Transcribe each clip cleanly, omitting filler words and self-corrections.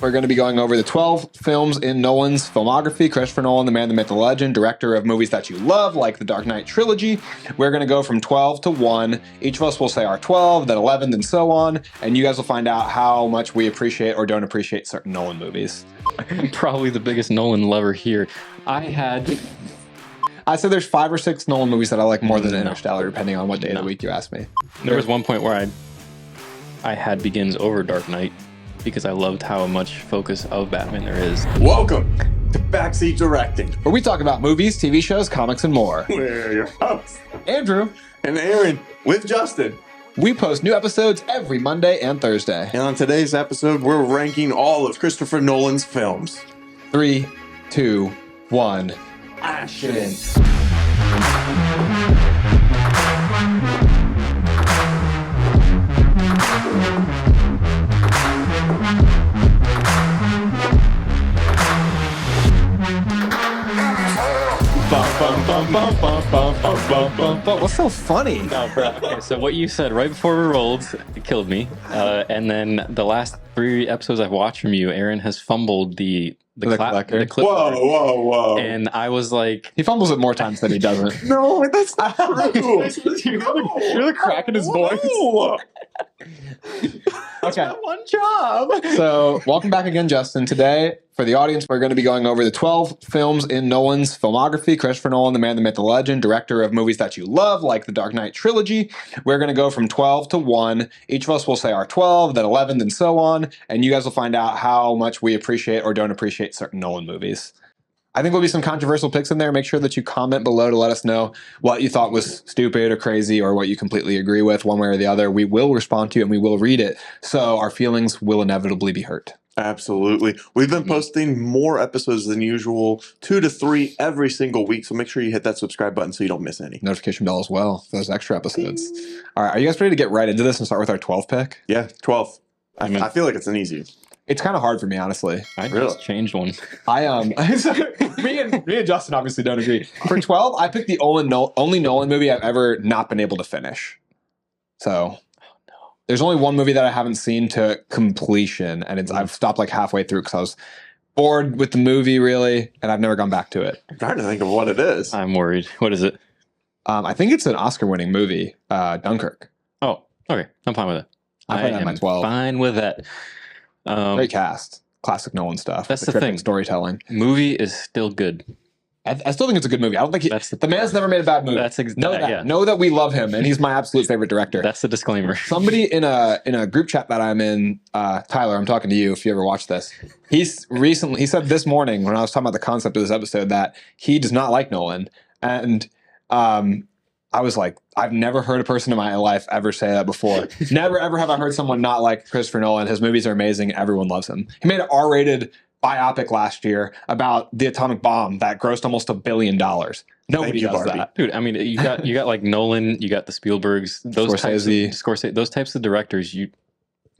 We're going to be going over the 12 films in Nolan's filmography. Christopher Nolan, the man, the myth, the legend, director of movies that you love, like the Dark Knight trilogy. We're going to go from 12 to 1. Each of us will say our 12, then 11, then so on. And you guys will find out how much we appreciate or don't appreciate certain Nolan movies. I'm probably the biggest Nolan lover here. I said there's 5 or 6 Nolan movies that I like more than Interstellar, depending on what day of the week you ask me. There was one point where I had Begins over Dark Knight because I loved how much focus of Batman there is. Welcome to Backseat Directing, where we talk about movies, TV shows, comics, and more. We're your hosts, Andrew and Aaron, with Justin. We post new episodes every Monday and Thursday. And on today's episode, we're ranking all of Christopher Nolan's films. 3, 2, 1, action! What's so funny? Okay, so what you said right before we rolled, it killed me. And then the last 3 episodes I've watched from you, Aaron has fumbled the clip. Whoa. And I was like... He fumbles it more times than he doesn't. No, that's not true. You're the crack in his voice. Okay. One job. So, welcome back again, Justin. Today, for the audience, we're going to be going over the 12 films in Nolan's filmography. Christopher Nolan, the man, the myth, the legend, director of movies that you love, like the Dark Knight trilogy. We're going to go from 12 to 1. Each of us will say our 12, then 11, then so on. And you guys will find out how much we appreciate or don't appreciate certain Nolan movies. I think there'll be some controversial picks in there. Make sure that you comment below to let us know what you thought was stupid or crazy or what you completely agree with one way or the other. We will respond to you and we will read it. So our feelings will inevitably be hurt. Absolutely. We've been posting more episodes than usual, 2 to 3 every single week. So make sure you hit that subscribe button so you don't miss any. Notification bell as well for those extra episodes. All right. Are you guys ready to get right into this and start with our 12th pick? Yeah, 12. I feel like it's an easy. It's kind of hard for me, honestly. I just changed one. Me and Justin obviously don't agree. For 12, I picked the only Nolan movie I've ever not been able to finish. So there's only one movie that I haven't seen to completion, and I've stopped like halfway through because I was bored with the movie, really, and I've never gone back to it. I'm trying to think of what it is. I'm worried. What is it? I think it's an Oscar-winning movie, Dunkirk. Oh, okay. I'm fine with it. I put that in my 12. Fine with that. Great cast. Classic Nolan stuff. That's the thing. Storytelling. Movie is still good. I still think it's a good movie. I don't think the man's never made a bad movie. Know that we love him, and he's my absolute favorite director. That's the disclaimer. Somebody in a group chat that I'm in, Tyler, I'm talking to you if you ever watch this. He said this morning when I was talking about the concept of this episode that he does not like Nolan, and I was like, I've never heard a person in my life ever say that before. Never, ever have I heard someone not like Christopher Nolan. His movies are amazing. Everyone loves him. He made an R-rated biopic last year about the atomic bomb that grossed almost $1 billion. Nobody does that. Dude, I mean, you got like Nolan, you got the Spielbergs, Scorsese, those types of directors,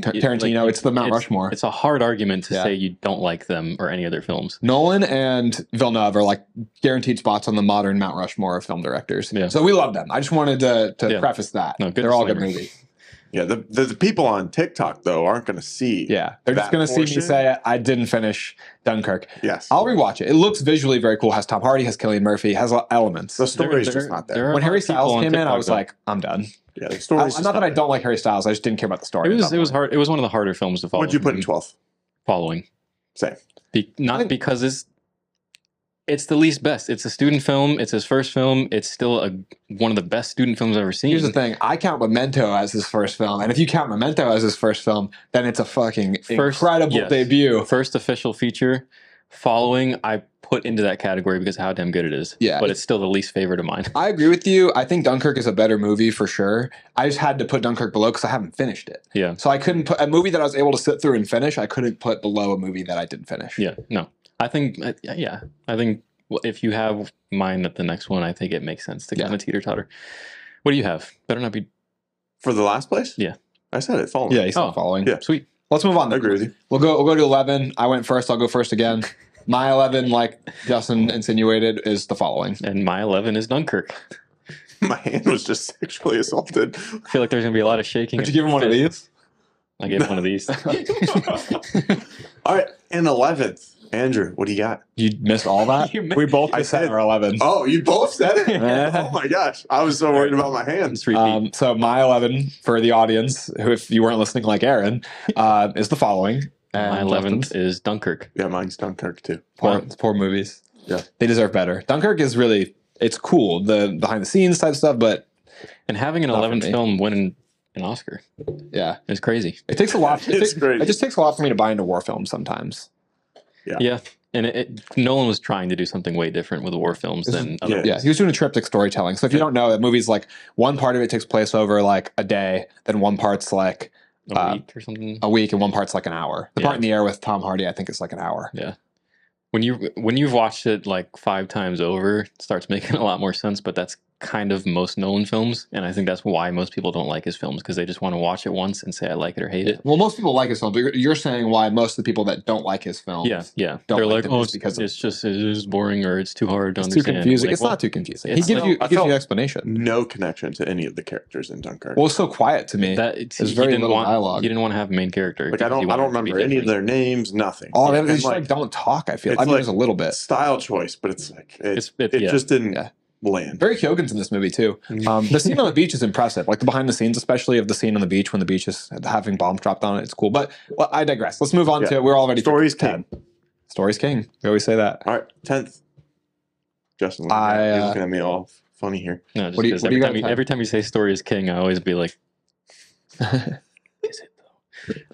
Tarantino, it's the Mount Rushmore. It's a hard argument to say you don't like them or any other films. Nolan and Villeneuve are like guaranteed spots on the modern Mount Rushmore of film directors. Yeah. So we love them. I just wanted to preface that. No, they're all good movies. Yeah, the people on TikTok, though, aren't going to see. Yeah, they're just going to see me say, I didn't finish Dunkirk. Yes. I'll rewatch it. It looks visually very cool. It has Tom Hardy, has Cillian Murphy, has elements. The story's just not there. When Harry Styles came in, I was like, I'm done. Yeah, the story's not that I don't like Harry Styles. I just didn't care about the story. It was hard. It was one of the harder films to follow. What'd you put in 12th? Following. Same. Because it's the least best. It's a student film. It's his first film. It's still one of the best student films I've ever seen. Here's the thing. I count Memento as his first film. And if you count Memento as his first film, then it's a fucking incredible debut. First official feature. Following, I put into that category because of how damn good it is. Yeah. But it's still the least favorite of mine. I agree with you. I think Dunkirk is a better movie for sure. I just had to put Dunkirk below because I haven't finished it. Yeah. So I couldn't put a movie that I was able to sit through and finish. I couldn't put below a movie that I didn't finish. Yeah. No. I think if you have mine at the next one, I think it makes sense to kind of teeter-totter. What do you have? Better not be... For the last place? Yeah. I said it. Following. Yeah, he said following. Yeah. Sweet. Let's move on. I agree with you. We'll go to 11. I went first. I'll go first again. My 11, like Justin insinuated, is the following. And my 11 is Dunkirk. My hand was just sexually assaulted. I feel like there's going to be a lot of shaking. Did you give him one of these? I gave one of these. All right, and 11th, Andrew, what do you got? You missed all that? You missed- We both I just said did. our 11. Oh, you both said it? Oh my gosh, I was so worried about my hands. Let's repeat. So my 11 for the audience, who if you weren't listening like Aaron, is the following. My And 11th Justin's. is Dunkirk. Yeah, mine's Dunkirk too. Poor movies. Yeah. They deserve better. Dunkirk is really, it's cool, the behind the scenes type stuff, but And having an Not for 11th me. film win an Oscar yeah. is crazy. It takes a lot. It's great. It just takes a lot for me to buy into war films sometimes. Yeah. And Nolan was trying to do something way different with war films than other yeah. Yeah, he was doing a triptych storytelling. So if you don't know, that movie's like one part of it takes place over like a day, then one part's like a week or something. a week, and one part's like an hour. The Yeah. part in the air with Tom Hardy, I think, is like an hour. Yeah. When you've watched it like 5 times over, it starts making a lot more sense, but that's kind of most Nolan films, and I think that's why most people don't like his films, because they just want to watch it once and say I like it or hate it. Well, most people like his film, but you're saying why most of the people that don't like his film, Yeah. Don't They're like like, them oh, just because of- it is boring or it's too hard to it's too understand. confusing. Like, It's well, not too confusing. it's He gives not- you I gives felt- you explanation. No connection to any of the characters in Dunkirk. Well, it's so quiet to me. There's very little dialogue. He didn't want to have a main character. Like I because he don't wanted it to be remember any of different. their names. Nothing. All And, they just like, like don't talk. I feel. it's I mean, like there's a little bit. style choice, but it's like it yeah. just didn't Yeah. land. Barry Keoghan's in this movie too. The scene on the beach is impressive. Like the behind the scenes, especially of the scene on the beach when the beach is having bombs dropped on it. It's cool. But well, I digress. Let's move on Yeah. to. We're already Story's 10. Story's king. We always say that. All right, 10th. Justin, you're looking at me all funny here. No, just What do you- because what do you every, got every time you say story is king, I always be like, is it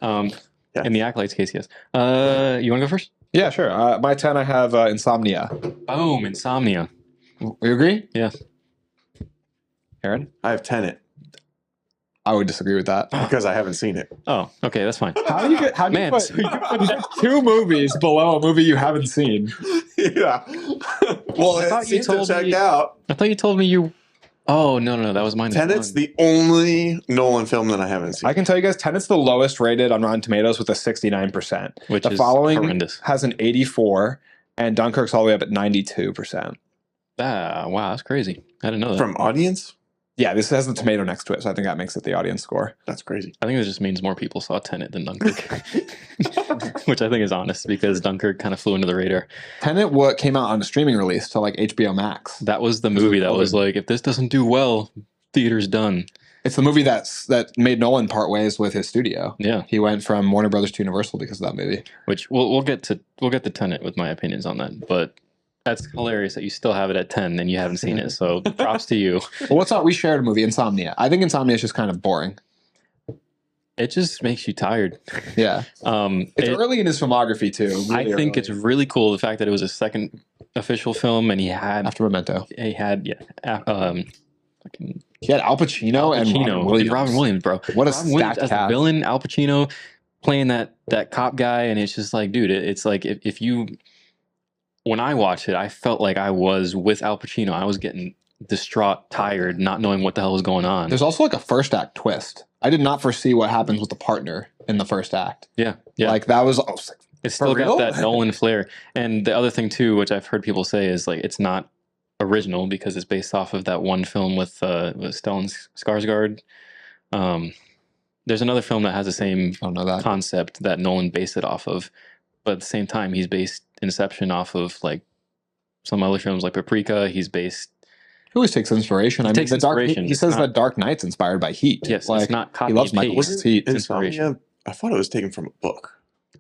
though? Yeah. In the Acolytes case, yes. You want to go first? Yeah, sure. My 10, I have Insomnia. Boom, Insomnia. You agree? Yeah. Aaron? I have Tenet I would disagree with that. because I haven't seen it. Oh, okay, that's fine. How do you get? How do Man, you so you put 2 movies below a movie you haven't seen? Yeah. Well, I thought it you seems to told check me- out. I thought you told me you. Oh no, that was mine. Tenet's the only Nolan film that I haven't seen. I can tell you guys, Tenet's the lowest rated on Rotten Tomatoes with a 69%. Which The is following horrendous. has an 84, and Dunkirk's all the way up at 92%. Wow, that's crazy. I didn't know that. From audience? Yeah, this has the tomato next to it, so I think that makes it the audience score. That's crazy. I think it just means more people saw Tenet than Dunkirk, which I think is honest because Dunkirk kind of flew under the radar. Tenet what came out on a streaming release to like HBO Max. That was the movie that was like, if this doesn't do well, theater's done. It's the movie that made Nolan part ways with his studio. Yeah, He went from Warner Brothers to Universal because of that movie. which we'll get to Tenet with my opinions on that, but. That's hilarious that you still have it at 10 and you haven't seen it. So props to you. Well, what's not? We shared a movie, Insomnia. I think Insomnia is just kind of boring. It just makes you tired. Yeah, it's early in his filmography too. I really think early. it's really cool the fact that it was a second official film and he had after Memento. fucking He had Al Pacino, and Pacino, Robin Williams. bro. What a Robin Williams stacked as the cast. villain, Al Pacino playing that cop guy, and it's just like, dude, it's like if you. When I watched it, I felt like I was with Al Pacino. I was getting distraught, tired, not knowing what the hell was going on. There's also like a first act twist. I did not foresee what happens with the partner in the first act. Yeah. Like that was. I was like, It's still For real? got that Nolan flair. And the other thing too, which I've heard people say, is like it's not original because it's based off of that one film with Stellan Skarsgård. There's another film that has the same I don't know that. concept that Nolan based it off of, but at the same time, he's based Inception off of like some other films like Paprika. He's based. He always takes inspiration. I mean, takes the Dark. inspiration. He It's says not- that Dark Knight's inspired by Heat. Yes, like it's not copy he loves and Michael paste. Mann's Heat. Inspiration. Insomnia, I thought it was taken from a book.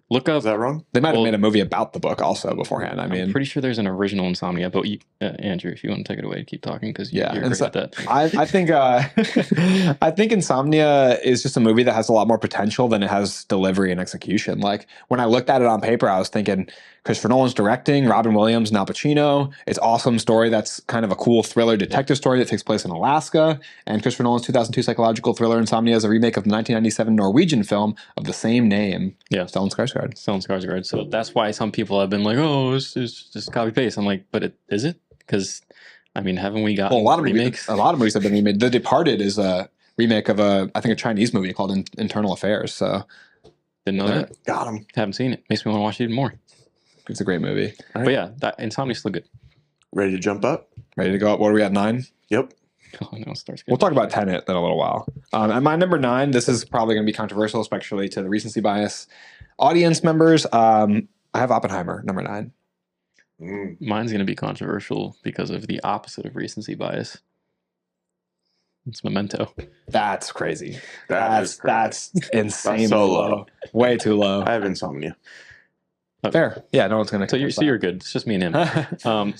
Look up. Is that wrong? They might have Well- made a movie about the book also beforehand. I I'm mean, pretty sure there's an original Insomnia, but Andrew, if you want to take it away, keep talking because Yeah, you're and great so- at that. I think I think Insomnia is just a movie that has a lot more potential than it has delivery and execution. Like when I looked at it on paper, I was thinking Christopher Nolan's directing, Robin Williams and Al Pacino. It's awesome story that's kind of a cool thriller detective story that takes place in Alaska. And Christopher Nolan's 2002 psychological thriller Insomnia is a remake of the 1997 Norwegian film of the same name. Yeah. Stellan Skarsgård. Stellan Skarsgård. So that's why some people have been like, "Oh, it's just copy paste." I'm like, "But is it?" Because I mean, haven't we got Well, a lot of remakes? movies have been remade. The Departed is a remake of I think a Chinese movie called Internal Affairs. So Didn't know that. Got him. Haven't seen it. Makes me want to watch it even more. it's a great movie. But yeah, that Insomnia's still good. Ready to jump up? Ready to go up? What are we at 9? Yep. Oh no, it starts. We'll talk about Tenet in a little while. At my number 9, this is probably going to be controversial, especially to the recency bias audience members. I have Oppenheimer, number 9. Mine's going to be controversial because of the opposite of recency bias. It's Memento. That's crazy. That's That's insanely so low. Way too low. I have insomnia. Fair. Yeah, no one's going to. So you're good. It's just me and him.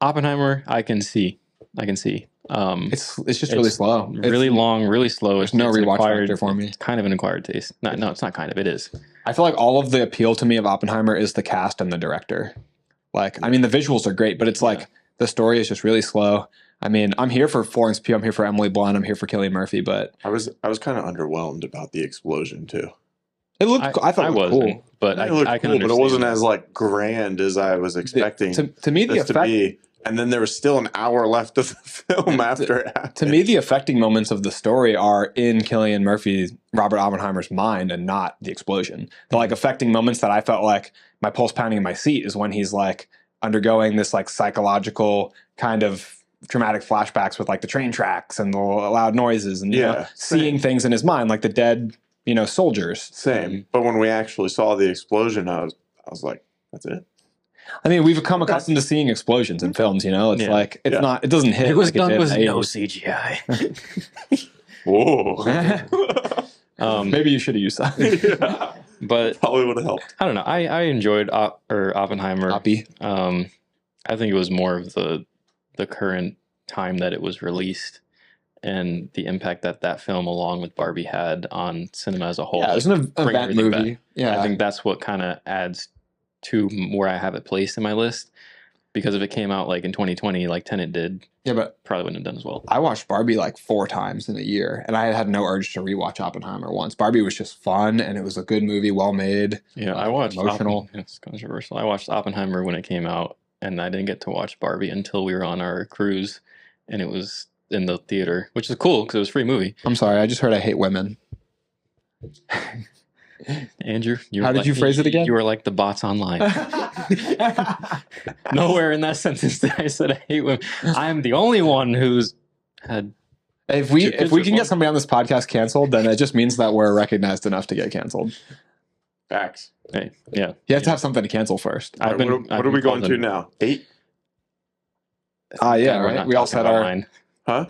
Oppenheimer, I can see. It's just really slow. Really long, really slow. There's no rewatch factor for me. It's kind of an acquired taste. No, it's not kind of. It is. I feel like all of the appeal to me of Oppenheimer is the cast and the director. Like, I mean, the visuals are great, but it's like the story is just really slow. I mean, I'm here for Florence Pugh. I'm here for Emily Blunt. I'm here for Cillian Murphy. But I was kind of underwhelmed about the explosion too. it looked. I thought it was cool. But It looked I can cool, but it wasn't understand. as like grand as I was expecting. To me, the this to effect. be. And then there was still an hour left of the film after it happened. To me, the affecting moments of the story are in Cillian Murphy's, Robert Oppenheimer's mind, and not the explosion. The like affecting moments that I felt like my pulse pounding in my seat is when he's like undergoing this like psychological kind of dramatic flashbacks with like the train tracks and the loud noises and you know, seeing things in his mind, like the dead, soldiers. Same. But when we actually saw the explosion, I was like, that's it. I mean, we've become accustomed to seeing explosions in films. It's like it's not. It doesn't hit. It was like done did with in the no 80s. CGI. Whoa. Maybe you should have used that. Yeah. But Probably would have helped. I don't know. I enjoyed Oppenheimer. Oppie. I think it was more of the current time that it was released and the impact that film, along with Barbie, had on cinema as a whole. Yeah, it was an Bring event everything movie. back. Yeah, I think that's what kind of adds to where I have it placed in my list. Because if it came out like in 2020, like Tenet did, but probably wouldn't have done as well. I watched Barbie like 4 times in a year, and I had no urge to rewatch Oppenheimer once. Barbie was just fun, and it was a good movie, well made. Yeah, I watched emotional. It's controversial. I watched Oppenheimer when it came out, and I didn't get to watch Barbie until we were on our cruise, and it was in the theater, which is cool because it was a free movie. I'm sorry, I just heard I hate women. Andrew, How did you phrase it again? You were like the bots online. Nowhere in that sentence did I said I hate women. I'm the only one who's had. If we can get somebody on this podcast canceled, then it just means that we're recognized enough to get canceled. Facts. Hey, yeah. You have to have something to cancel first. What are we going to now? 8? Yeah, right. We all said our. mine. Huh?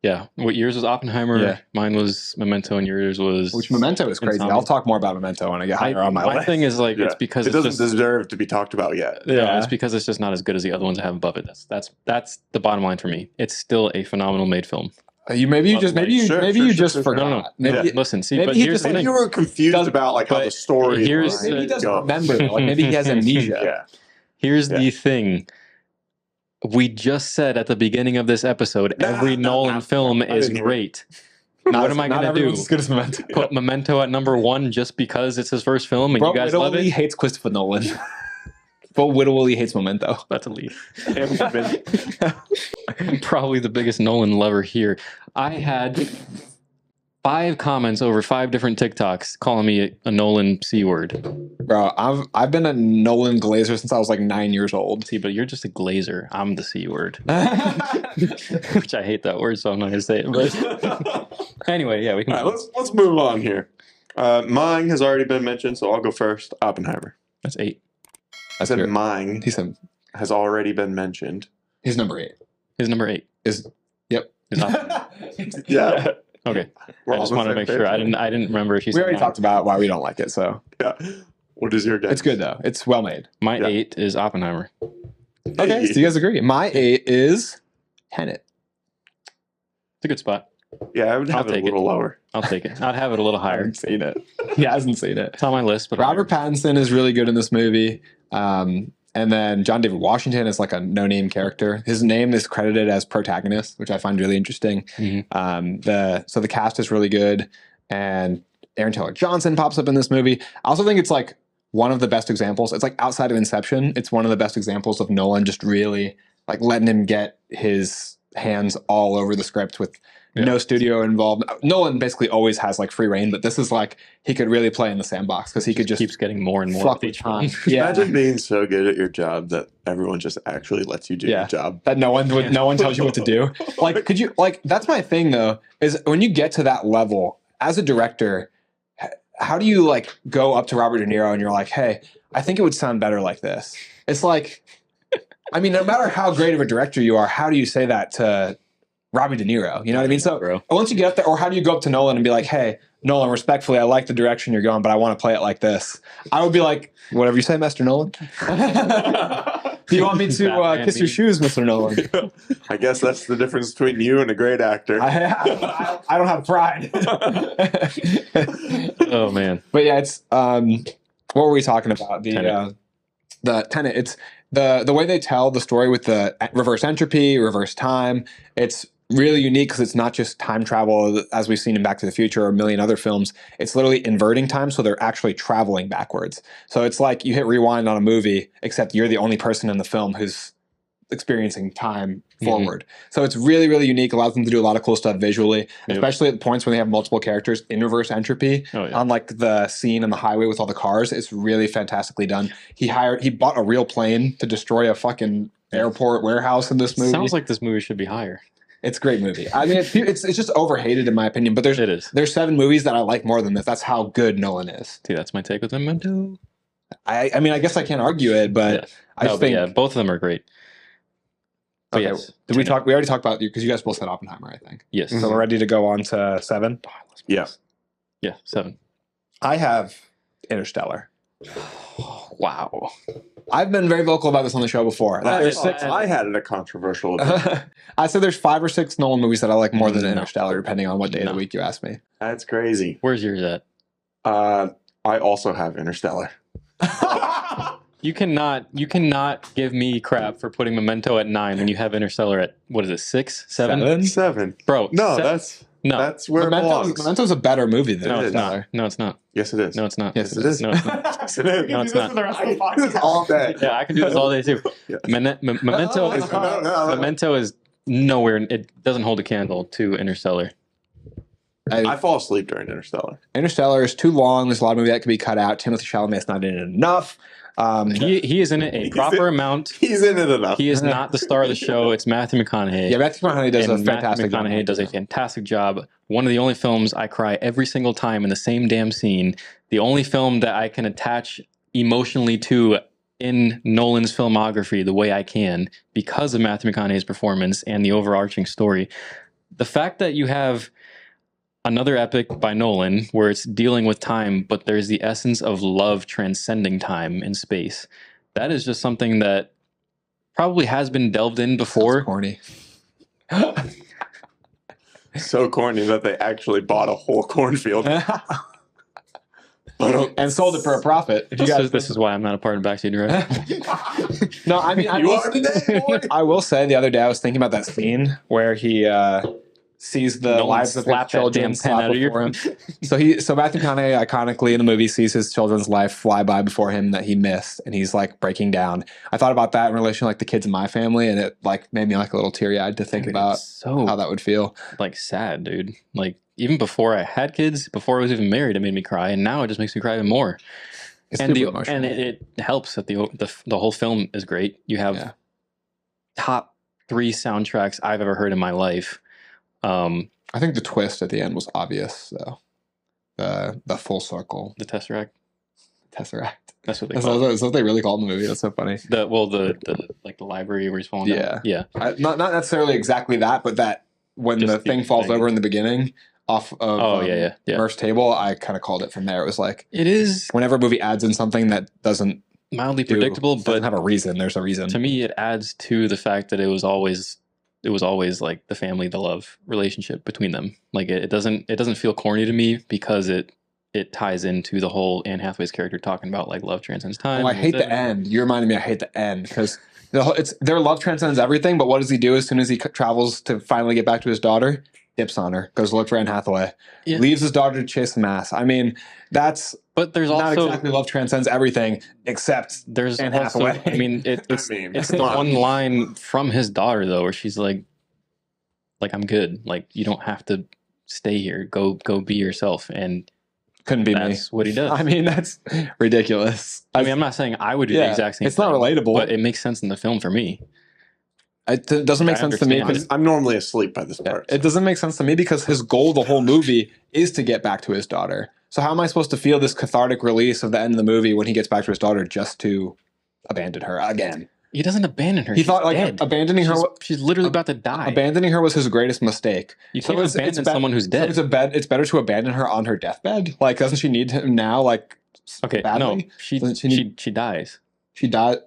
Yeah. What yours was Oppenheimer? Yeah. Mine was Memento, and yours was. Which Memento is crazy. Insomnia. I'll talk more about Memento when I get higher on my My list. thing is like Yeah. it's because It it's doesn't just, deserve to be talked about yet. yeah, it's because it's just not as good as the other ones I have above it. That's the bottom line for me. It's still a phenomenal made film. Maybe you just Sure. forgot. No. Maybe, Yeah. Listen, see, maybe but he here's just- the And thing. you were confused Doesn't- about like how but the story. here's maybe he doesn't goes. remember. Like maybe he has amnesia. Yeah. Here's Yeah. the thing. We just said at the beginning of this episode, every Nolan film is didn't hear great. Not What am I not gonna everyone's do? as good as Memento. Put Memento at number 1 just because it's his first film and Bro, you guys love literally it? hates Christopher Nolan. But literally hates Memento. That's a lead. And we've been- I'm probably the biggest Nolan lover here. I had 5 comments over 5 different TikToks calling me a Nolan C word. Bro, I've been a Nolan glazer since I was like 9 years old. See, but you're just a glazer. I'm the C word. Which I hate that word, so I'm not going to say it. But anyway, yeah, we can. All right, let's move on here. Mine has already been mentioned, so I'll go first. Oppenheimer. That's 8. I said mine He said has already been mentioned. he's number 8. His number 8 Yep. is not. Yeah. Okay. We're I all just on the wanted to same make sure. page. I didn't remember if you We said already mine. talked about why we don't like it, so Yeah. What is your guess? it's good though. It's well made. My Yeah. 8 is Oppenheimer. Okay, so you guys agree. My 8 is Tenet. It's a good spot. Yeah, I would I'll have it a take little lower. I'll take it. I'd have it a little I higher. haven't seen it. He hasn't seen it. It's on my list, but Robert Pattinson is really good in this movie. And then John David Washington is like a no-name character. His name is credited as protagonist, which I find really interesting. Mhm. So the cast is really good, and Aaron Taylor Johnson pops up in this movie. I also think it's like one of the best examples. It's like outside of Inception, it's one of the best examples of Nolan just really like letting him get his hands all over the script with no studio involved. Nolan basically always has like free reign, but this is like he could really play in the sandbox because he could just keeps getting more and more fuck with with each one. time. Yeah, Imagine being so good at your job that everyone just actually lets you do your job. that no one tells you what to do. Like, could you like? That's my thing though. Is when you get to that level as a director, how do you like go up to Robert De Niro and you're like, hey, I think it would sound better like this. It's like, I mean, no matter how great of a director you are, how do you say that to Robbie De Niro? You know what I mean? So Bro. once you get up there, or how do you go up to Nolan and be like, hey, Nolan, respectfully, I like the direction you're going, but I want to play it like this. I would be like, whatever you say, Mr. Nolan. Do you want me to kiss your shoes, Mr. Nolan? I guess that's the difference between you and a great actor. I don't have pride. Oh man. But yeah, it's what were we talking about? The Tenet. It's the way they tell the story with the reverse entropy, reverse time. It's really unique because it's not just time travel as we've seen in Back to the Future or a million other films. It's literally inverting time, so they're actually traveling backwards. So it's like you hit rewind on a movie, except you're the only person in the film who's experiencing time forward. So it's really, really unique. Allows them to do a lot of cool stuff visually, especially at the points when they have multiple characters in reverse entropy. On like the scene on the highway with all the cars, it's really fantastically done. He bought a real plane to destroy a fucking airport warehouse in this movie. Sounds like this movie should be higher. It's a great movie. I mean, it's just overhated in my opinion. But there's 7 movies that I like more than this. That's how good Nolan is. See, that's my take with Memento. I mean, I guess I can't argue it, but I think both of them are great. Okay, yes, did we talk? We already talked about you because you guys both said Oppenheimer, I think. Yes. So we're ready to go on to 7. Yeah. Yeah, 7. I have Interstellar. Wow. I've been very vocal about this on the show before. I had a controversial opinion. I said there's 5 or 6 Nolan movies that I like more than Interstellar, depending on what day of the week you ask me. That's crazy. Where's yours at? I also have Interstellar. You cannot give me crap for putting Memento at 9 when you have Interstellar at, what is it, 6, 7? 7. Bro, No, no. that's where it belongs. Memento's a better movie than Interstellar. No, it's not. Yes, it is. No, it's not. Yes, it is. No, it's not. Yes, it is. No, it's not. All day. Yeah, I can do this all day too. Yeah. Memento is nowhere. It doesn't hold a candle to Interstellar. I fall asleep during Interstellar. Interstellar is too long. There's a lot of movie that could be cut out. Timothée Chalamet's not in it enough. He is in it a proper amount. He's in it enough. He is not the star of the show. It's Matthew McConaughey. Yeah, Matthew McConaughey does a And fantastic Matthew McConaughey job. does a fantastic job. One of the only films I cry every single time in the same damn scene. The only film that I can attach emotionally to in Nolan's filmography the way I can because of Matthew McConaughey's performance and the overarching story. The fact that you have another epic by Nolan where it's dealing with time, but there's the essence of love transcending time and space. That is just something that probably has been delved in before. That's corny. So corny that they actually bought a whole cornfield. And sold it for a profit. If you guys, This is why I'm not a part of Backseat Drive. No, I mean, You are today, boy. I will say the other day I was thinking about that scene where he sees the Nolan lives of his slapped that children damn pen slap out of your- before him. So Matthew McConaughey iconically in the movie sees his children's life fly by before him that he missed, and he's like breaking down. I thought about that in relation to like the kids in my family, and it like made me like a little teary eyed to think about so how that would feel. like sad, dude. Like even before I had kids, before I was even married, it made me cry, and now it just makes me cry even more. It's And super emotional. it helps that the whole film is great. You have top 3 soundtracks I've ever heard in my life. I think the twist at the end was obvious, though. The full circle The Tesseract. Tesseract. That's what they That's call it. what they really called in the movie. That's so funny. The like the library where he's falling down. Yeah. Not necessarily exactly that, but that when Just the the thing falls thing. over in the beginning off of Oh yeah. Murph's table, I kind of called it from there. It was like It is whenever a movie adds in something that doesn't mildly predictable, doesn't but have a reason, there's a reason. to me it adds to the fact that it was always like the family, the love relationship between them. Like it doesn't feel corny to me because it ties into the whole Anne Hathaway's character talking about like love transcends time. Oh, I hate the end. You reminded me. I hate the end because their love transcends everything. But what does he do as soon as he travels to finally get back to his daughter? Dips on her, goes to look for Anne Hathaway, leaves his daughter to chase the mass. I mean, that's But there's not also exactly love transcends everything, except there's Anne also Hathaway. I mean it's I mean, it's the one line from his daughter though where she's like, like I'm good. Like you don't have to stay here. Go be yourself. And Couldn't be me. that's what he does. I mean, that's ridiculous. I mean, I'm not saying I would do the exact same it's not thing, relatable. but it makes sense in the film for me. It doesn't make I sense to me understand because I'm normally asleep by this part. it doesn't make sense to me because his goal the whole movie is to get back to his daughter. So how am I supposed to feel this cathartic release of the end of the movie when he gets back to his daughter just to abandon her again? He doesn't abandon her. He She's thought like dead. abandoning her. She's literally about to die. Abandoning her was his greatest mistake. You can't abandon someone who's dead. So it's better to abandon her on her deathbed. Like, doesn't she need him now? Like, Okay, badly? no, she dies. She died.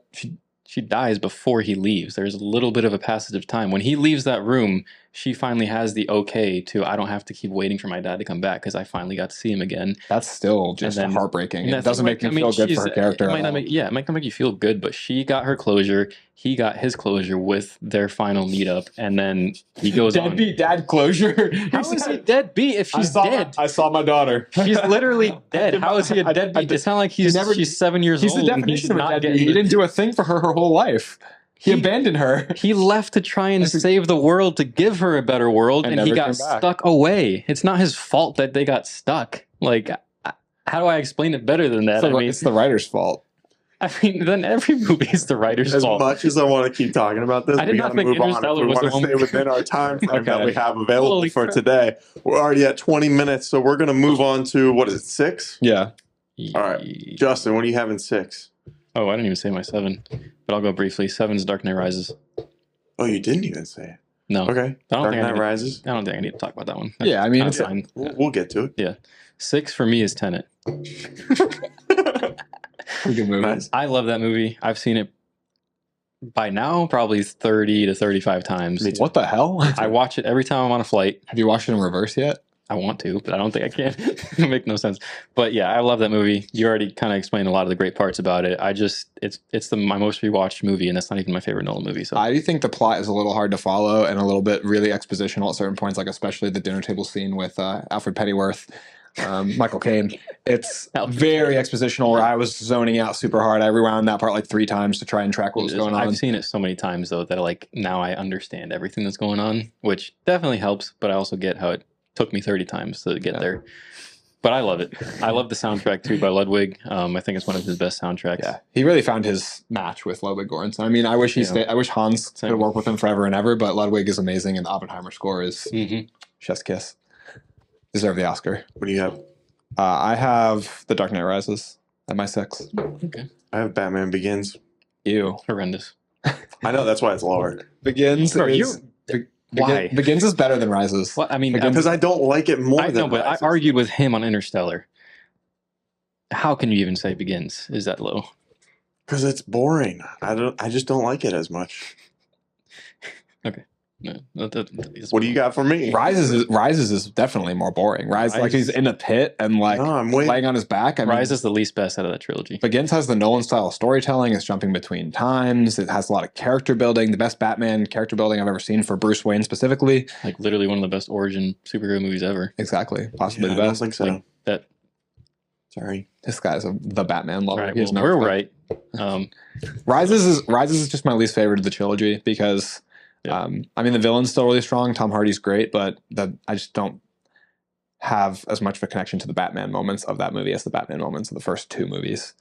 She dies before he leaves. There's a little bit of a passage of time. When he leaves that room, she finally has the okay to, I don't have to keep waiting for my dad to come back because I finally got to see him again. That's still just And then- heartbreaking. And It doesn't make me feel good for her character. It might not make, it might not make you feel good, but she got her closure. He got his closure with their final meetup, and then he goes on. Deadbeat dad closure. How is he deadbeat if she's dead? I saw my daughter. She's literally dead. How is he a deadbeat? It's not like she's 7 years He's old. the and definition of a not deadbeat. getting He didn't do a thing for her whole life. He abandoned her. He left to try and save the world, to give her a better world, and he never got came back. stuck away. It's not his fault that they got stuck. Like, how do I explain it better than that? It's the writer's fault. I mean, then every movie is the writer's As fault. much as I want to keep talking about this, I did we not got to think move on if Interstellar we was want the to one stay within our time frame that Okay. we have available Holy for crap. today. We're already at 20 minutes, so we're going to move on to, what is it, 6? Yeah. All right. Justin, what do you have in 6? Oh, I didn't even say my 7, but I'll go briefly. 7's Dark Knight Rises. Oh, you didn't even say it. No, Okay. I don't Dark think I Knight need- Rises. I don't think I need to talk about that one. Yeah, I mean, That's it's fine. We'll get to it. 6 for me is Tenet. a good movie. Nice. I love that movie. I've seen it by now probably 30 to 35 times. What the hell? I watch it every time I'm on a flight. Have you watched it in reverse yet? I want to, but I don't think I can. It'll make no sense. But yeah, I love that movie. You already kind of explained a lot of the great parts about it. It's my most rewatched movie, and that's not even my favorite Nolan movie. So I do think the plot is a little hard to follow and a little bit really expositional at certain points, like especially the dinner table scene with Alfred Pennyworth, Michael Caine. It's very expositional where I was zoning out super hard. I rewound that part like 3 times to try and track what was going on. I've seen it so many times though that like now I understand everything that's going on, which definitely helps. But I also get how it took me 30 times to get there. But I love it. I love the soundtrack too by Ludwig. I think it's one of his best soundtracks. Yeah, he really found his match with Ludwig Göransson. I mean, I wish I wish Hans could work with him forever and ever, but Ludwig is amazing, and the Oppenheimer score is chef's kiss. Deserve the Oscar. What do you have? I have The Dark Knight Rises at my 6. Okay. I have Batman Begins. Ew. Horrendous. I know, that's why it's lower. Begins Bro, is... Why? Begins is better than Rises. Well, I mean, Because I don't like it more I than know, but Rises. I argued with him on Interstellar. How can you even say Begins is that low? Because it's boring. I just don't like it as much. No, What do you got for me? Rises is definitely more boring. Rise like he's in a pit and like No, I'm waiting. laying on his back. I mean, Rise is the least best out of that trilogy. Begins has the Nolan style storytelling. It's jumping between times. It has a lot of character building. The best Batman character building I've ever seen for Bruce Wayne specifically. Like literally one of the best origin superhero movies ever. Exactly, possibly Yeah, the I don't best. think so. Like that. Sorry. This guy's the Batman lover. All right, He has well, no we're respect. right. Rises is just my least favorite of the trilogy because Yeah. I mean the villain's still really strong. Tom Hardy's great, but I just don't have as much of a connection to the Batman moments of that movie as the Batman moments of the first 2 movies.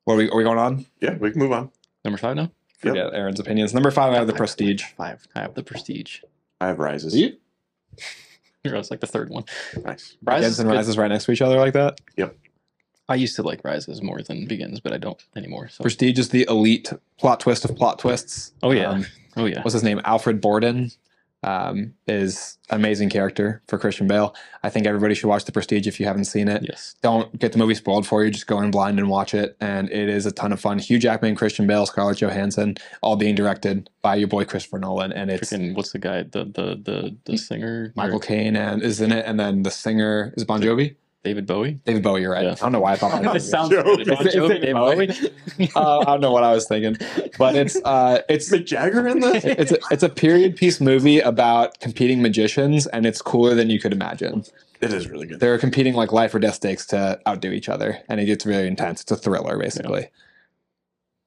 Are we going on? Yeah, we can move on. Number 5 now? Forget Aaron's opinions. Number 5, I have The Prestige. 5. I have The Prestige. I have Rises. Do you? That's like the third one. Nice. Begins and Rises right next to each other like that? I used to like Rises more than Begins, but I don't anymore. So. Prestige is the elite plot twist of plot twists. Oh yeah. Oh yeah. What's his name? Alfred Borden is an amazing character for Christian Bale. I think everybody should watch The Prestige if you haven't seen it. Yes. Don't get the movie spoiled for you. Just go in blind and watch it. And it is a ton of fun. Hugh Jackman, Christian Bale, Scarlett Johansson, all being directed by your boy Christopher Nolan. And it's Freaking, what's the guy? The singer? Michael Or Caine and is in it. And then the singer is Bon Jovi. David Bowie? David Bowie, you're right. Yeah. I don't know why I thought that. This sounds Jovi. good. Bon It's Jovi, David David Bowie. Bowie? I don't know what I was thinking. But it's Mick Jagger in this? it's a period piece movie about competing magicians, and it's cooler than you could imagine. It is really good. They're competing like life or death stakes to outdo each other, and it gets very intense. It's a thriller, basically.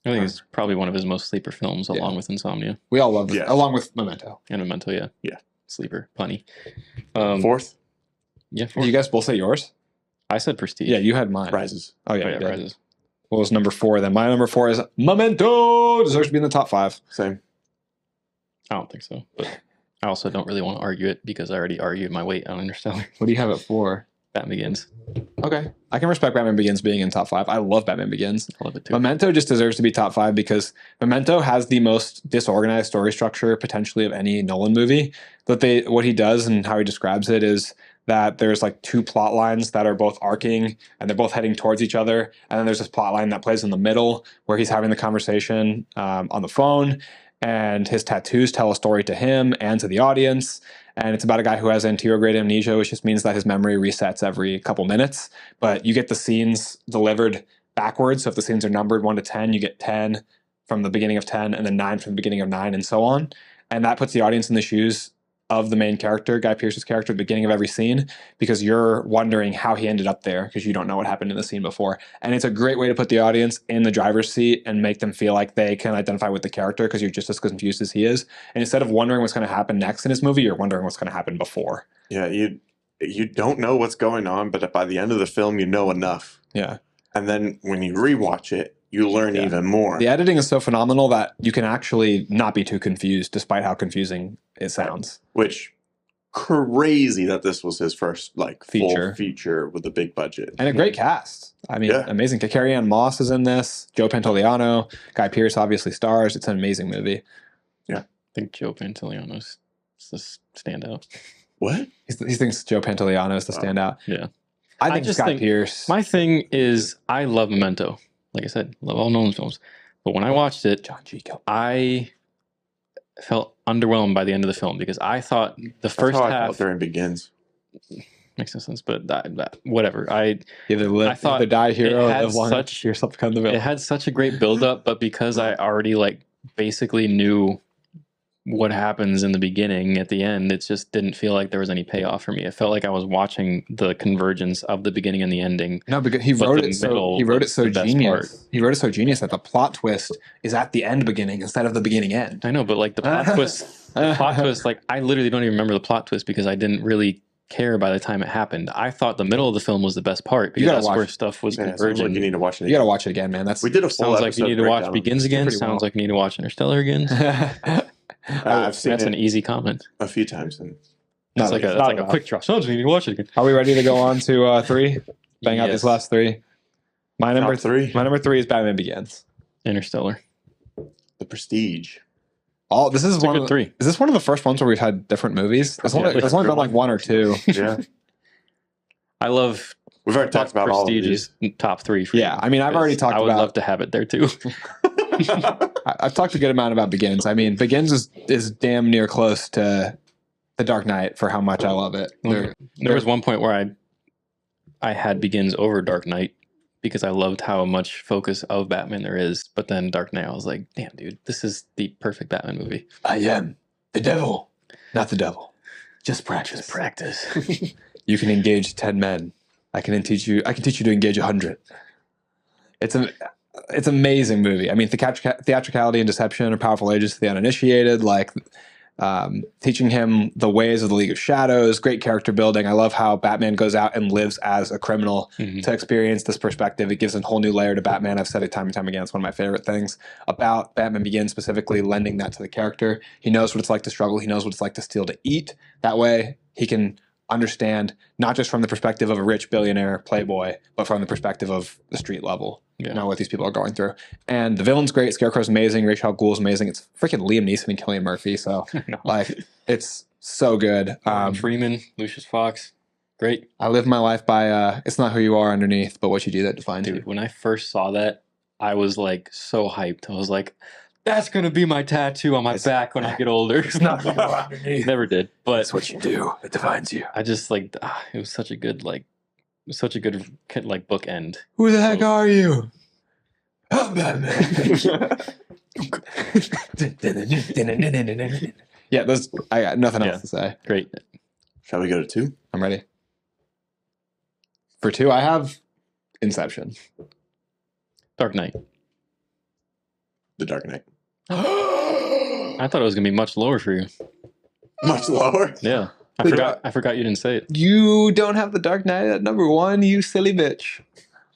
I think it's probably one of his most sleeper films, Yeah. along with Insomnia We all love it, Yes. along with Memento. and Memento. Yeah, Yeah. sleeper, plenty. Fourth, Yeah, Did you guys both say yours? I said Prestige. Yeah, you had mine. Rises. Oh yeah, Oh, you yeah, did. Rises. What was number 4 then? My number 4 is Memento. Deserves to be in the top 5. Same. I don't think so, but I also don't really want to argue it because I already argued my weight on Interstellar. What do you have it for? Batman Begins. Okay, I can respect Batman Begins being in top 5. I love Batman Begins. I love it too. Memento just deserves to be top 5 because Memento has the most disorganized story structure potentially of any Nolan movie. What he does and how he describes it is that there's like 2 plot lines that are both arcing and they're both heading towards each other, and then there's this plot line that plays in the middle where he's having the conversation on the phone, and his tattoos tell a story to him and to the audience. And it's about a guy who has anterograde amnesia, which just means that his memory resets every couple minutes. But you get the scenes delivered backwards. So if the scenes are numbered 1 to 10, you get 10 from the beginning of 10, and then 9 from the beginning of 9, and so on. And that puts the audience in the shoes of the main character, Guy Pearce's character, at the beginning of every scene, because you're wondering how he ended up there because you don't know what happened in the scene before. And it's a great way to put the audience in the driver's seat and make them feel like they can identify with the character because you're just as confused as he is. And instead of wondering what's going to happen next in his movie, you're wondering what's going to happen before. Yeah, you don't know what's going on, but by the end of the film, you know enough. Yeah. And then when you rewatch it, you learn Yeah. even more. The editing is so phenomenal that you can actually not be too confused despite how confusing it sounds. Which crazy that this was his first like Feature. full feature with a big budget. And a great cast. I mean, Yeah. amazing. Carrie Ann Moss is in this. Joe Pantoliano. Guy Pearce obviously stars. It's an amazing movie. I think Joe Pantoliano's the standout. What? He thinks Joe Pantoliano is the standout. Yeah. I I think just Guy think Pearce. My thing is, I love Memento. Like I said, love all Nolan films. But when I watched it, John G. Gilpin. I felt underwhelmed by the end of the film because I thought the That's first how I felt half during Begins. makes no sense, but whatever. Either live, I thought either die hero or it had live long enough to such- see yourself become the it villain. had such a great build up, but because I already like basically knew what happens in the beginning at the end, it just didn't feel like there was any payoff for me. It felt like I was watching the convergence of the beginning and the ending. No, because he But wrote the it so middle he wrote it was so the best genius. part. He wrote it so genius that the plot twist is at the end beginning instead of the beginning end. I know, but like the plot twist, like I literally don't even remember the plot twist because I didn't really care by the time it happened. I thought the middle of the film was the best part because gotta that's where watch- stuff was Yeah, it sounds converging. like you need to watch it. You got to watch it again, man. That's We did a full Sounds like you episode need to watch breakdown. Begins again. pretty Sounds well. like you need to watch Interstellar again. I've seen That's it an easy comment. a few times. And That's Not like enough. a Not that's like a enough. quick draw. Sounds like you need to watch it again. Are we ready to go on to 3? Bang out Yes. these last 3. My number top 3, My number 3 is Batman Begins. Interstellar. The Prestige. This is It's a one good of, 3. Is this one of the first ones where we've had different movies? There's only been like 1 or 2. Yeah, I love we've already talked about all of Prestige's these. top 3. For Yeah, you, I mean, I've already because talked I would about- love to have it there too. I've talked a good amount about Begins. I mean, Begins is damn near close to The Dark Knight for how much I love it. There was one point where I had Begins over Dark Knight because I loved how much focus of Batman there is. But then Dark Knight, I was like, damn, dude, this is the perfect Batman movie. I am the devil, not the devil. Just practice. Practice. You can engage 10 men. I can teach you to engage 100. It's amazing movie. I mean, theatricality and deception are powerful agents to the uninitiated. Like teaching him the ways of the League of Shadows. Great character building. I love how Batman goes out and lives as a criminal Mhm. to experience this perspective. It gives a whole new layer to Batman. I've said it time and time again. It's one of my favorite things about Batman Begins, specifically lending that to the character. He knows what it's like to struggle. He knows what it's like to steal to eat. That way, he can understand not just from the perspective of a rich billionaire playboy, but from the perspective of the street level. Yeah. You know what these people are going through. And the villain's great. Scarecrow's amazing. Ra's al Ghul's amazing. It's freaking Liam Neeson and Cillian Murphy. So No. like, it's so good. Freeman, Lucius Fox, great. I live my life by it's not who you are underneath, but what you do that defines Dude, you. when I first saw that, I was like so hyped. I was like, that's going to be my tattoo on my back when I get older. It's not who you are underneath. Never did. But That's what you do. It defines you. I just like, it was such a good, like bookend. Who the heck are you? I'm Batman. Yeah, I got nothing else Yeah. to say. Great. Shall we go to 2? I'm ready. For 2, I have Inception. Dark Knight. The Dark Knight. I thought it was gonna be much lower for you. Much lower. Yeah, I forgot you didn't say it. You don't have The Dark Knight at number 1, you silly bitch.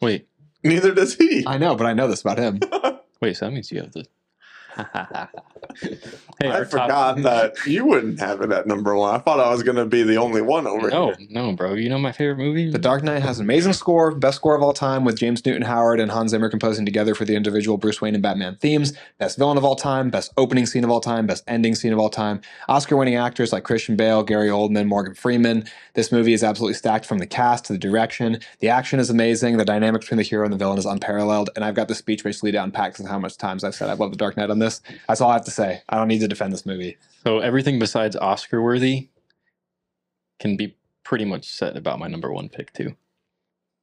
Wait, Neither does he. I know, but I know this about him. wait. So that means you have the. Hey, I our forgot that you wouldn't have it at number 1. I thought I was going to be the only one over No, here. no, bro. You know my favorite movie? The Dark Knight has an amazing score, best score of all time, with James Newton Howard and Hans Zimmer composing together for the individual Bruce Wayne and Batman themes. Best villain of all time, best opening scene of all time, best ending scene of all time. Oscar-winning actors like Christian Bale, Gary Oldman, Morgan Freeman. This movie is absolutely stacked from the cast to the direction. The action is amazing. The dynamic between the hero and the villain is unparalleled. And I've got the speech basically down packed and how much times I've said I love The Dark Knight on this. That's all I have to say. I don't need to defend this movie. So everything besides Oscar worthy can be pretty much said about my number 1 pick too.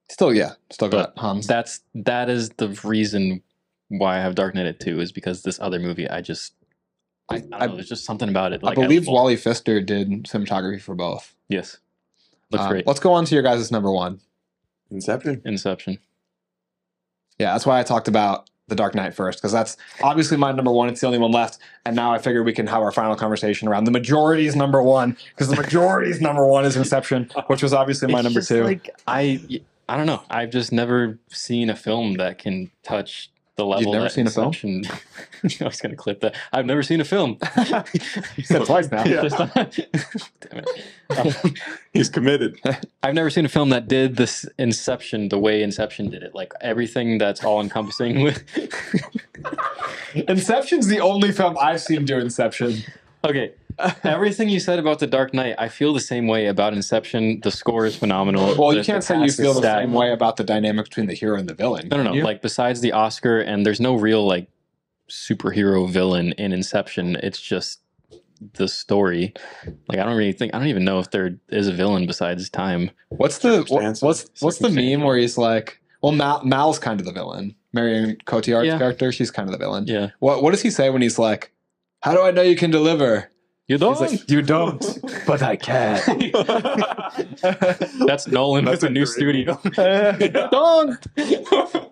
Still got But Hans. that is the reason why I have Dark Knight at 2 is because this other movie I don't know, there's just something about it. I believe Wally Pfister did cinematography for both. Yes, looks great. Let's go on to your guys' number 1. Inception. Yeah, that's why I talked about The Dark Knight first, because that's obviously my number 1. It's the only one left. And now I figured we can have our final conversation around the majority's number 1, because the majority's number 1 is Inception, which was obviously my It's number just 2. Like, I don't know. I've just never seen a film that can touch the level. never that seen a film? Inception- I was going to clip that. I've never seen a film. You said it twice now. Yeah. Damn it. He's committed. I've never seen a film that did this Inception the way Inception did it. Like everything that's all encompassing with. Inception's the only film I've seen do Inception. Okay. Everything you said about The Dark Knight, I feel the same way about Inception. The score is phenomenal. Well, you The can't say you cast is feel the stacked. same way about the dynamic between the hero and the villain. No, can you? Like besides the Oscar, and there's no real like superhero villain in Inception. It's just the story. Like I don't even know if there is a villain besides time. What's the Circumstance. what's the meme where he's like, well, Mal's kind of the villain. Marion Cotillard's Yeah. character, she's kind of the villain. Yeah, What does he say when he's like, how do I know you can deliver? you don't. He's like, you don't, but I can. That's Nolan with That's a new great studio. Don't.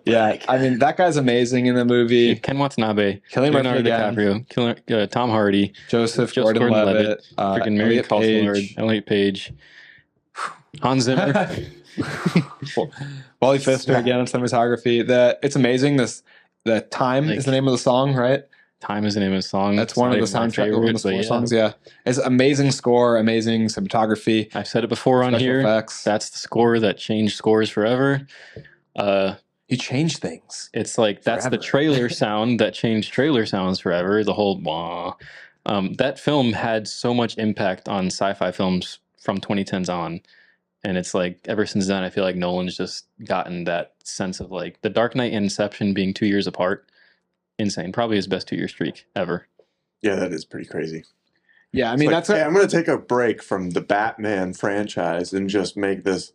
Yeah, I mean that guy's amazing in the movie. Ken Watanabe, Killing Murphy Leonardo again. DiCaprio, Tom Hardy, Joseph Joseph Gordon-Levitt, freaking Mary Elliot Cosslard, Elliot Page, Hans Zimmer. Wally Pfister again on cinematography. It's amazing. The Time Like- is the name of the song, right? Time is the name of the song. That's It's one not of the even my soundtrack favorite, one of the but score songs. Yeah, it's amazing score, amazing cinematography, I've said it before on special here. effects. That's the score that changed scores forever. You change things. It's like that's the Forever. trailer sound that changed trailer sounds forever. The whole wah. That film had so much impact on sci-fi films from 2010s on, and it's like ever since then, I feel like Nolan's just gotten that sense of like The Dark Knight and Inception being 2 years apart. Insane, probably his best 2-year streak ever. Yeah, that is pretty crazy. Yeah, I It's mean like, that's hey, I'm going to take a break from the Batman franchise and just make this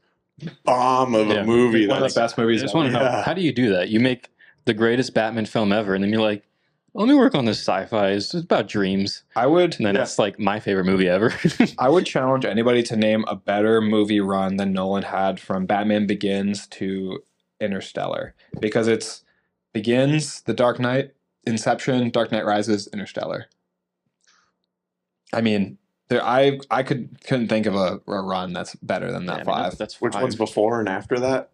bomb of Yeah. a movie. one of That's the best I movies. just ever. want to know, Yeah. how do you do that? You make the greatest Batman film ever, and then you're like, let me work on this sci-fi. It's about dreams, I would and then Yeah. it's like my favorite movie ever. I would challenge anybody to name a better movie run than Nolan had from Batman Begins to Interstellar, because it's Begins, The Dark Knight, Inception, Dark Knight Rises, Interstellar. I mean, I couldn't think of a run that's better than that Yeah, I mean, five. That's Which five. one's before and after that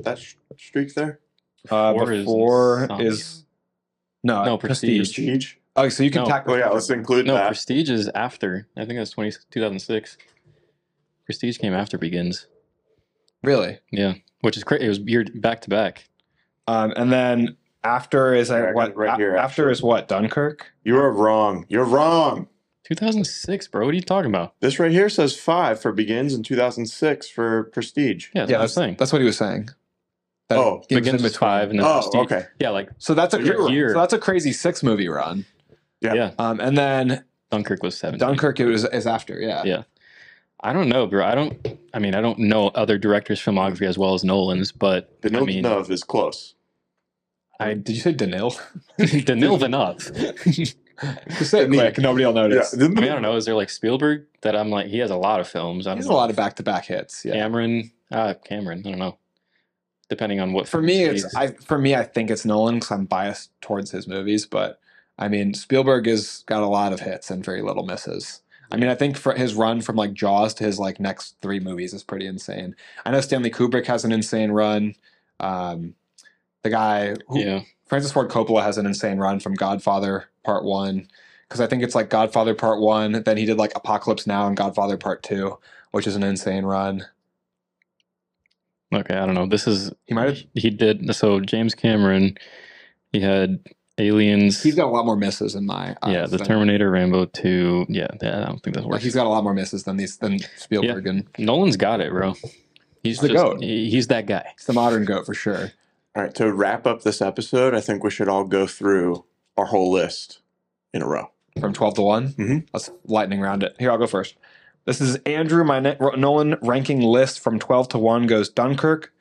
streak there? Four is Before Insomnia. is no No, Prestige. Prestige. Oh, so you can No. tackle. Oh yeah, let's include No, that. Prestige is after. I think that's 2006. Prestige came after Begins. Really. Yeah, which is crazy. It was year back to back. And then after is Yeah, I got what? it right here, After actually. is what? Dunkirk. You are wrong. You're wrong. 2006, bro. What are you talking about? This right here says 5 for Begins and 2006 for Prestige. Yeah, that's Yeah, what I'm saying. that's what he was saying. That Oh, it was Begins in was between. 5, and then Oh, Prestige. okay. Yeah, like So that's a So you're here. so that's a crazy 6 movie run. Yeah. yeah. And then Dunkirk was 7. Dunkirk is after. Yeah. Yeah. I don't know, bro. I don't know other directors' filmography as well as Nolan's, but The I mean, Villeneuve is close. Did you say Danil? Denis Villeneuve. Just say it quick. Nobody will notice. Yeah, I mean, I don't know. Is there like Spielberg that I'm like, he has a lot of films. I He don't has a know. lot of back-to-back hits. Yeah. Cameron. Cameron. I don't know. Depending on what. For me, films he's- I think it's Nolan because I'm biased towards his movies, but I mean, Spielberg has got a lot of hits and very little misses. I mean, I think for his run from like Jaws to his like next 3 movies is pretty insane. I know Stanley Kubrick has an insane run. The guy who Francis Ford Coppola has an insane run from Godfather Part 1, because I think it's like Godfather Part 1, then he did like Apocalypse Now and Godfather Part 2, which is an insane run. Okay, I don't know. He did. So James Cameron, he had Aliens. He's got a lot more misses in my eyes. Yeah, the Terminator, Rambo 2. Yeah, I don't think that works. Like he's got a lot more misses than Spielberg. Yeah. And Nolan's got it, bro. He's the GOAT. He's that guy. He's the modern GOAT for sure. All right, to wrap up this episode, I think we should all go through our whole list in a row. From 12 to 1? Mm-hmm. Let's lightning round it. Here, I'll go first. This is Andrew. My Nolan ranking list from 12 to 1 goes Dunkirk,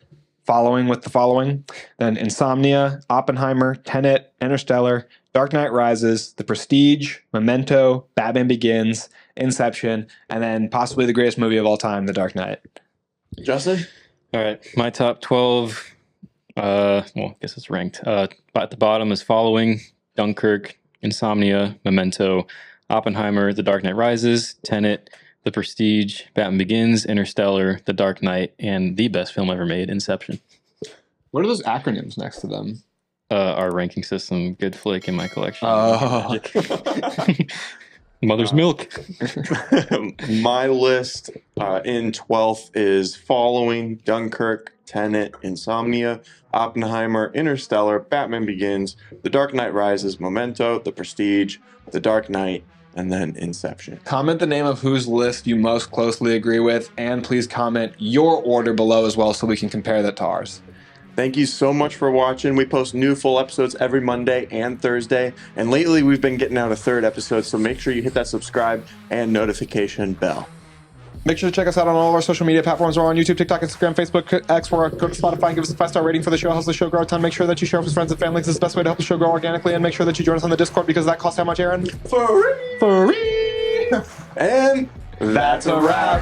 following with the following. Then Insomnia, Oppenheimer, Tenet, Interstellar, Dark Knight Rises, The Prestige, Memento, Batman Begins, Inception, and then possibly the greatest movie of all time, The Dark Knight. Justin? All right, my top 12, well, I guess it's ranked. At the bottom is following Dunkirk, Insomnia, Memento, Oppenheimer, The Dark Knight Rises, Tenet, The Prestige, Batman Begins, Interstellar, The Dark Knight, and the best film ever made, Inception. What are those acronyms next to them? Our ranking system, good flick in my collection. Mother's milk. My list in 12th is following Dunkirk, Tenet, Insomnia, Oppenheimer, Interstellar, Batman Begins, The Dark Knight Rises, Memento, The Prestige, The Dark Knight, and then Inception. Comment the name of whose list you most closely agree with, and please comment your order below as well so we can compare that to ours. Thank you so much for watching. We post new full episodes every Monday and Thursday, and lately we've been getting out a third episode, so make sure you hit that subscribe and notification bell. Make sure to check us out on all of our social media platforms. We're on YouTube, TikTok, Instagram, Facebook, X. Go to Spotify and give us a 5-star rating for the show. Helps the show grow a ton. Make sure that you share with friends and family. This is the best way to help the show grow organically. And make sure that you join us on the Discord, because that costs how much, Aaron? Free! Free! And that's a wrap.